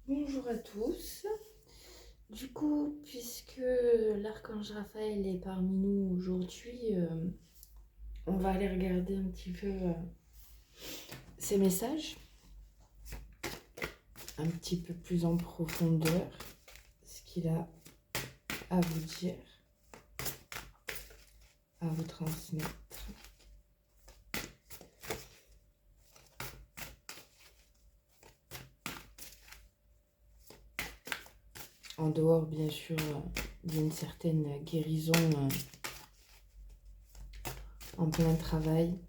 Bonjour à tous. Du coup, puisque l'archange Raphaël est parmi nous aujourd'hui, on va aller regarder un petit peu ses messages, un petit peu plus en profondeur, ce qu'il a à vous dire, à vous transmettre. En dehors, bien sûr, d'une certaine guérison en plein travail.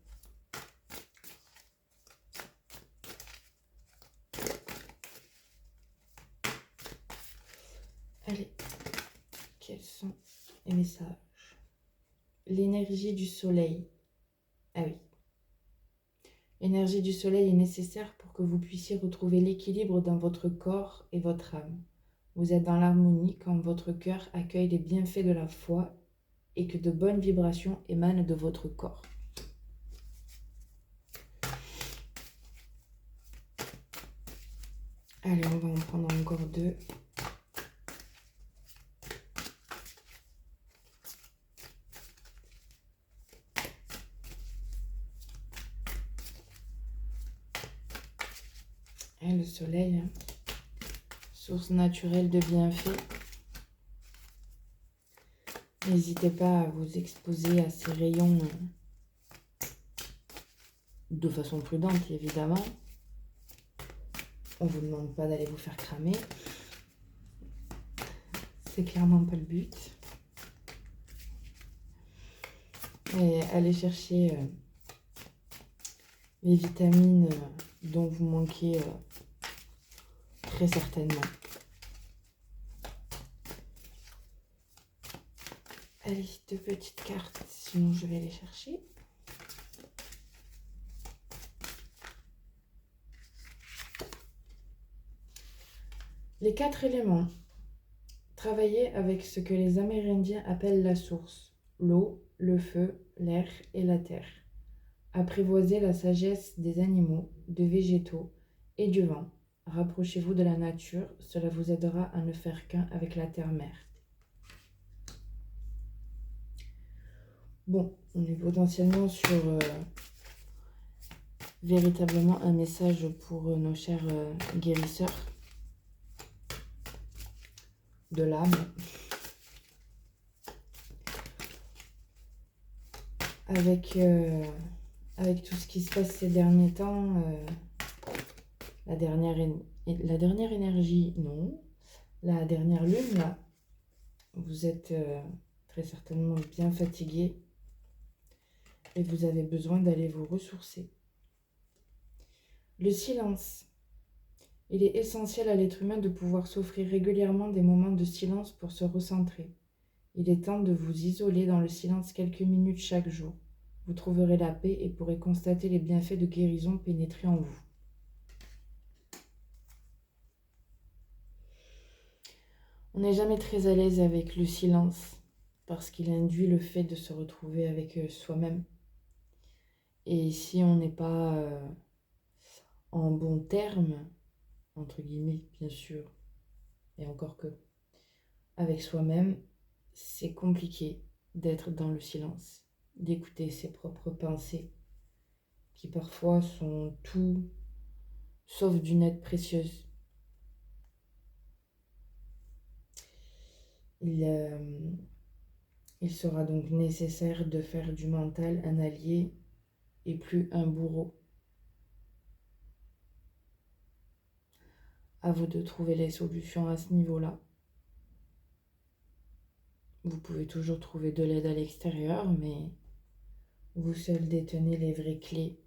Allez, quels sont les messages? L'énergie du soleil. Ah oui. L'énergie du soleil est nécessaire pour que vous puissiez retrouver l'équilibre dans votre corps et votre âme. Vous êtes dans l'harmonie quand votre cœur accueille les bienfaits de la foi et que de bonnes vibrations émanent de votre corps. Allez, on va en prendre encore deux. Et le soleil, source naturelle de bienfaits. N'hésitez pas à vous exposer à ces rayons de façon prudente, évidemment. On ne vous demande pas d'aller vous faire cramer. C'est clairement pas le but. Et allez chercher les vitamines dont vous manquez très certainement. Allez, deux petites cartes, sinon je vais les chercher. Les 4 éléments. Travaillez avec ce que les Amérindiens appellent la source, l'eau, le feu, l'air et la terre. Apprivoisez la sagesse des animaux, des végétaux et du vent. Rapprochez-vous de la nature, cela vous aidera à ne faire qu'un avec la terre-mère. Bon, on est potentiellement sur véritablement un message pour nos chers guérisseurs de l'âme. Avec tout ce qui se passe ces derniers temps, la dernière énergie, non. La dernière lune, là, vous êtes très certainement bien fatigué et vous avez besoin d'aller vous ressourcer. Le silence. Il est essentiel à l'être humain de pouvoir s'offrir régulièrement des moments de silence pour se recentrer. Il est temps de vous isoler dans le silence quelques minutes chaque jour. Vous trouverez la paix et pourrez constater les bienfaits de guérison pénétrer en vous. On n'est jamais très à l'aise avec le silence parce qu'il induit le fait de se retrouver avec soi-même. Et si on n'est pas en bon terme, entre guillemets, bien sûr, et encore que, avec soi-même, c'est compliqué d'être dans le silence, d'écouter ses propres pensées, qui parfois sont tout sauf d'une aide précieuse. Il sera donc nécessaire de faire du mental un allié et plus un bourreau. À vous de trouver les solutions à ce niveau-là. Vous pouvez toujours trouver de l'aide à l'extérieur, mais vous seul détenez les vraies clés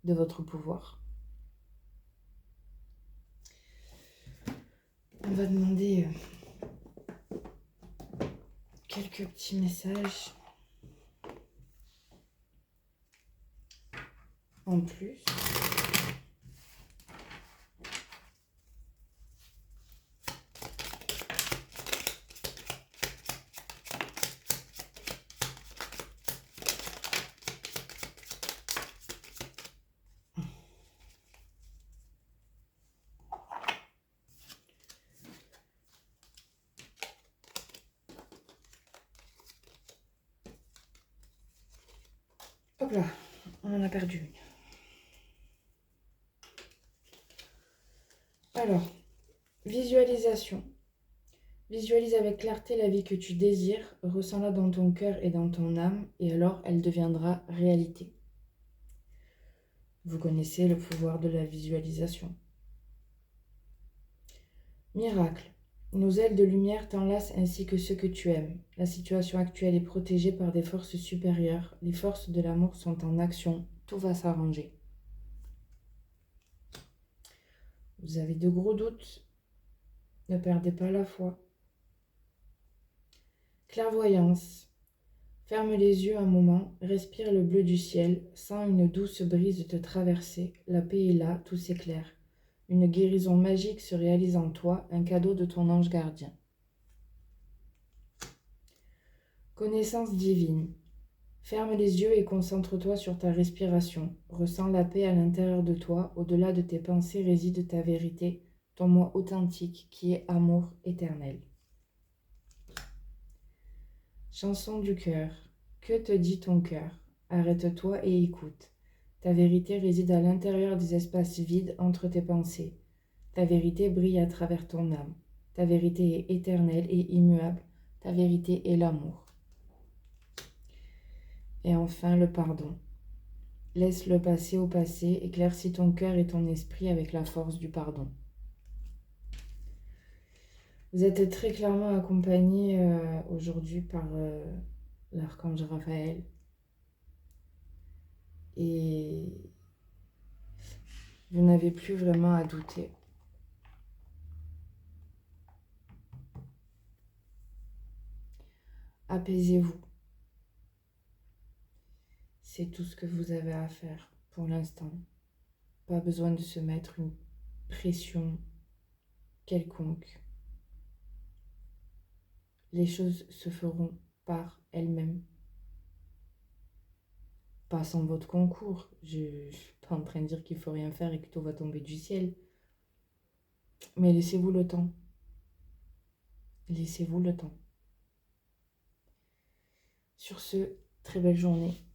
de votre pouvoir. On va demander quelques petits messages en plus. Hop là, on en a perdu une. Alors, visualisation. Visualise avec clarté la vie que tu désires, ressens-la dans ton cœur et dans ton âme, et alors elle deviendra réalité. Vous connaissez le pouvoir de la visualisation. Miracle. Nos ailes de lumière t'enlacent ainsi que ceux que tu aimes. La situation actuelle est protégée par des forces supérieures. Les forces de l'amour sont en action. Tout va s'arranger. Vous avez de gros doutes. Ne perdez pas la foi. Clairvoyance. Ferme les yeux un moment, respire le bleu du ciel, sens une douce brise te traverser. La paix est là, tout s'éclaire. Une guérison magique se réalise en toi, un cadeau de ton ange gardien. Connaissance divine. Ferme les yeux et concentre-toi sur ta respiration. Ressens la paix à l'intérieur de toi. Au-delà de tes pensées réside ta vérité, ton moi authentique qui est amour éternel. Chanson du cœur. Que te dit ton cœur? Arrête-toi et écoute. Ta vérité réside à l'intérieur des espaces vides entre tes pensées. Ta vérité brille à travers ton âme. Ta vérité est éternelle et immuable. Ta vérité est l'amour. Et enfin, le pardon. Laisse le passé au passé, éclaircis ton cœur et ton esprit avec la force du pardon. Vous êtes très clairement accompagné aujourd'hui par l'archange Raphaël. Et vous n'avez plus vraiment à douter. Apaisez-vous. C'est tout ce que vous avez à faire pour l'instant. Pas besoin de se mettre une pression quelconque. Les choses se feront par elles-mêmes. Pas sans votre concours. Je ne suis pas en train de dire qu'il ne faut rien faire et que tout va tomber du ciel. Mais laissez-vous le temps. Laissez-vous le temps. Sur ce, très belle journée.